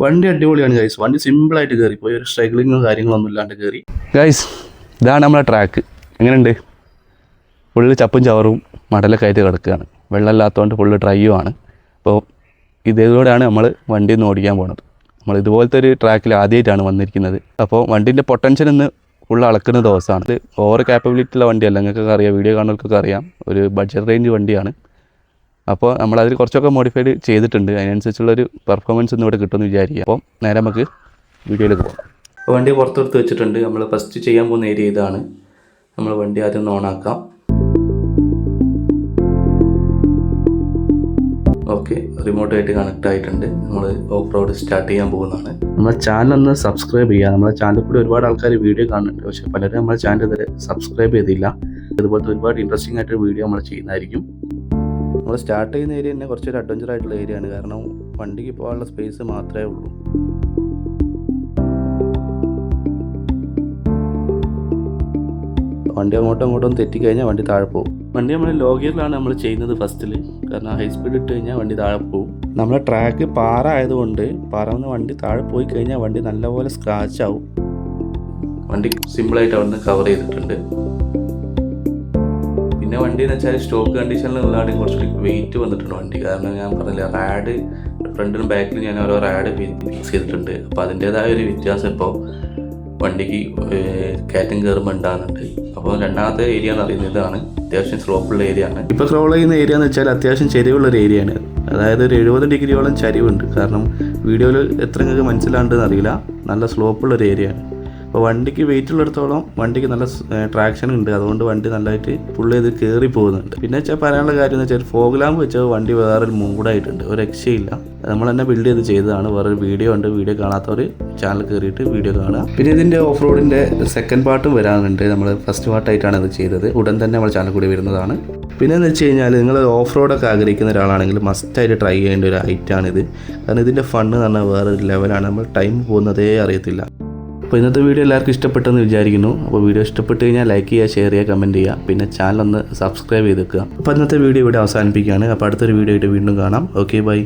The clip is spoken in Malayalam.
വണ്ടി അടിപൊളിയാണ് ഗൈസ്. വണ്ടി സിമ്പിളായിട്ട് കയറിപ്പോയി, ഒരു സ്ട്രഗിളിങ്ങോ കാര്യങ്ങളൊന്നും ഇല്ലാണ്ട് കയറി. ഗൈസ് ഇതാണ് നമ്മളെ ട്രാക്ക്. എങ്ങനെയുണ്ട്? ഫുള്ള് ചപ്പും ചവറും മടലൊക്കെ ആയിട്ട് കിടക്കുകയാണ്. വെള്ളമില്ലാത്തതുകൊണ്ട് ഫുള്ള് ഡ്രൈയുമാണ്. അപ്പോൾ ഇതിലൂടെയാണ് നമ്മൾ വണ്ടി ഒന്ന് ഓടിക്കാൻ പോകുന്നത്. നമ്മൾ ഇതുപോലത്തെ ഒരു ട്രാക്കിൽ ആദ്യമായിട്ടാണ് വന്നിരിക്കുന്നത്. അപ്പോൾ വണ്ടീൻ്റെ പൊട്ടൻഷ്യൽ ഇന്ന് ഫുള്ള് അളക്കുന്ന ദിവസമാണ്. ഇത് ഓവർ ക്യാപ്പബിലിറ്റി ഉള്ള വണ്ടിയല്ല, നിങ്ങൾക്കൊക്കെ അറിയാം, വീഡിയോ കാണുന്നവർക്കൊക്കെ അറിയാം. ഒരു ബഡ്ജറ്റ് റേഞ്ച് വണ്ടിയാണ്. അപ്പോൾ നമ്മളതിൽ കുറച്ചൊക്കെ മോഡിഫൈഡ് ചെയ്തിട്ടുണ്ട്. അതിനനുസരിച്ചുള്ളൊരു പെർഫോമൻസ് ഇന്ന് ഇവിടെ കിട്ടുമെന്ന് വിചാരിക്കുക. അപ്പോൾ നേരെ നമുക്ക് വീഡിയോയിലേക്ക് പോകാം. അപ്പോൾ വണ്ടി പുറത്തെടുത്ത് വെച്ചിട്ടുണ്ട്. നമ്മൾ ഫസ്റ്റ് ചെയ്യാൻ പോകുന്ന ഏരിയ ഇതാണ്. നമ്മൾ വണ്ടി ആദ്യം ഒന്ന് ഓണാക്കാം. ഓക്കെ, റിമോട്ടായിട്ട് കണക്റ്റ് ആയിട്ടുണ്ട്. നമ്മൾ ഓഫ് റോഡ് സ്റ്റാർട്ട് ചെയ്യാൻ പോകുന്നതാണ്. നമ്മുടെ ചാനൽ ഒന്ന് സബ്സ്ക്രൈബ് ചെയ്യുക. നമ്മുടെ ചാനലിൽ കൂടി ഒരുപാട് ആൾക്കാർ വീഡിയോ കാണുന്നുണ്ട്, പക്ഷേ പലരും നമ്മുടെ ചാനൽ ഇതുവരെ സബ്സ്ക്രൈബ് ചെയ്തില്ല. ഇതുപോലത്തെ ഒരുപാട് ഇൻട്രസ്റ്റിംഗ് ആയിട്ടൊരു വീഡിയോ നമ്മൾ ചെയ്യുന്നതായിരിക്കും. നമ്മൾ സ്റ്റാർട്ട് ചെയ്യുന്ന ഏരിയ തന്നെ കുറച്ചൊരു അഡ്വഞ്ചർ ആയിട്ടുള്ള ഏരിയയാണ്. കാരണം വണ്ടിക്ക് പോകാനുള്ള സ്പേസ് മാത്രമേ ഉള്ളൂ. വണ്ടി അങ്ങോട്ടും തെറ്റിക്കഴിഞ്ഞാൽ വണ്ടി താഴെ പോകും. വണ്ടി നമ്മൾ ലോ ഗിയറിലാണ് നമ്മൾ ചെയ്യുന്നത് ഫസ്റ്റിൽ. കാരണം ഹൈ സ്പീഡ് ഇട്ട് കഴിഞ്ഞാൽ വണ്ടി താഴെ പോകും. നമ്മളെ ട്രാക്ക് പാറ ആയതുകൊണ്ട് പറന്ന് വണ്ടി താഴെ പോയി കഴിഞ്ഞാൽ വണ്ടി നല്ലപോലെ സ്ക്രാച്ച് ആവും. വണ്ടി സിമ്പിളായിട്ട് അവിടെ നിന്ന് കവർ ചെയ്തിട്ടുണ്ട്. പിന്നെ വണ്ടി എന്ന് വെച്ചാൽ സ്റ്റോക്ക് കണ്ടീഷനിലുള്ളതാണ് കുറച്ചുകൂടി വെയിറ്റ് വന്നിട്ടുണ്ട് വണ്ടി. കാരണം ഞാൻ പറഞ്ഞില്ല, റാഡ് ഫ്രണ്ടിലും ബാക്കിലും ഞാൻ ഓരോ റാഡ് ഫിക്സ് ചെയ്തിട്ടുണ്ട്. അപ്പോൾ അതിൻ്റേതായ ഒരു വ്യത്യാസം ഇപ്പോൾ വണ്ടിക്ക് കയറ്റം കയറുമ്പോൾ ഉണ്ടാകുന്നുണ്ട്. അപ്പോൾ രണ്ടാമത്തെ ഏരിയ എന്ന് പറയുന്നത് ഇതാണ്. അത്യാവശ്യം സ്ലോപ്പുള്ള ഏരിയ ആണ്. ഇപ്പോൾ ക്രോൾ ചെയ്യുന്ന ഏരിയ എന്ന് വെച്ചാൽ അത്യാവശ്യം ചരിവുള്ളൊരു ഏരിയയാണ്. അതായത് ഒരു 70 ഡിഗ്രിയോളം ചരിവുണ്ട്. കാരണം വീഡിയോയിൽ എത്ര നിങ്ങൾക്ക് മനസ്സിലാണ്ടെന്ന് അറിയില്ല, നല്ല സ്ലോപ്പുള്ളൊരു ഏരിയയാണ്. അപ്പോൾ വണ്ടിക്ക് വെയിറ്റ് ഉള്ളിടത്തോളം വണ്ടിക്ക് നല്ല ട്രാക്ഷൻ ഉണ്ട്. അതുകൊണ്ട് വണ്ടി നല്ലതായിട്ട് പുള്ളി ചെയ്ത് കയറി പോകുന്നുണ്ട്. പിന്നെ വെച്ചാൽ പറയാനുള്ള കാര്യം എന്ന് വെച്ചാൽ ഫോഗ് ലാമ്പ് വെച്ചാൽ വണ്ടി വേറൊരു മൂഡായിട്ടുണ്ട്. ഒരു രക്ഷയില്ല. നമ്മൾ തന്നെ ബിൽഡ് ചെയ്ത് ചെയ്തതാണ്. വേറൊരു വീഡിയോ ഉണ്ട്. വീഡിയോ കാണാത്തവർ ചാനൽ കയറിയിട്ട് വീഡിയോ കാണുക. പിന്നെ ഇതിൻ്റെ ഓഫ് റോഡിൻ്റെ സെക്കൻഡ് പാർട്ടും വരാനുണ്ട്. നമ്മൾ ഫസ്റ്റ് പാർട്ടായിട്ടാണ് ഇത് ചെയ്തത്. ഉടൻ തന്നെ നമ്മൾ ചാനൽ കൂടി വരുന്നതാണ്. പിന്നെ എന്ന് വെച്ച് കഴിഞ്ഞാൽ നിങ്ങൾ ഓഫ് റോഡൊക്കെ ആഗ്രഹിക്കുന്ന ഒരാളാണെങ്കിൽ മസ്റ്റായിട്ട് ട്രൈ ചെയ്യേണ്ട ഒരു ഐറ്റാണിത്. കാരണം ഇതിൻ്റെ ഫണ്ണ് എന്ന് പറഞ്ഞാൽ വേറൊരു ലെവലാണ്. നമ്മൾ ടൈം പോകുന്നതേ അറിയത്തില്ല. അപ്പോൾ ഇന്നത്തെ വീഡിയോ എല്ലാവർക്കും ഇഷ്ടപ്പെട്ടെന്ന് വിചാരിക്കുന്നു. അപ്പോൾ വീഡിയോ ഇഷ്ടപ്പെട്ട് കഴിഞ്ഞാൽ ലൈക്ക് ചെയ്യുക, ഷെയർ ചെയ്യുക, കമൻറ്റ് ചെയ്യുക. പിന്നെ ചാനൽ ഒന്ന് സബ്സ്ക്രൈബ് ചെയ്ത് വെക്കുക. അപ്പോൾ ഇന്നത്തെ വീഡിയോ ഇവിടെ അവസാനിപ്പിക്കുകയാണ്. അപ്പോൾ അടുത്തൊരു വീഡിയോ ആയിട്ട് വീണ്ടും കാണാം. Okay, by.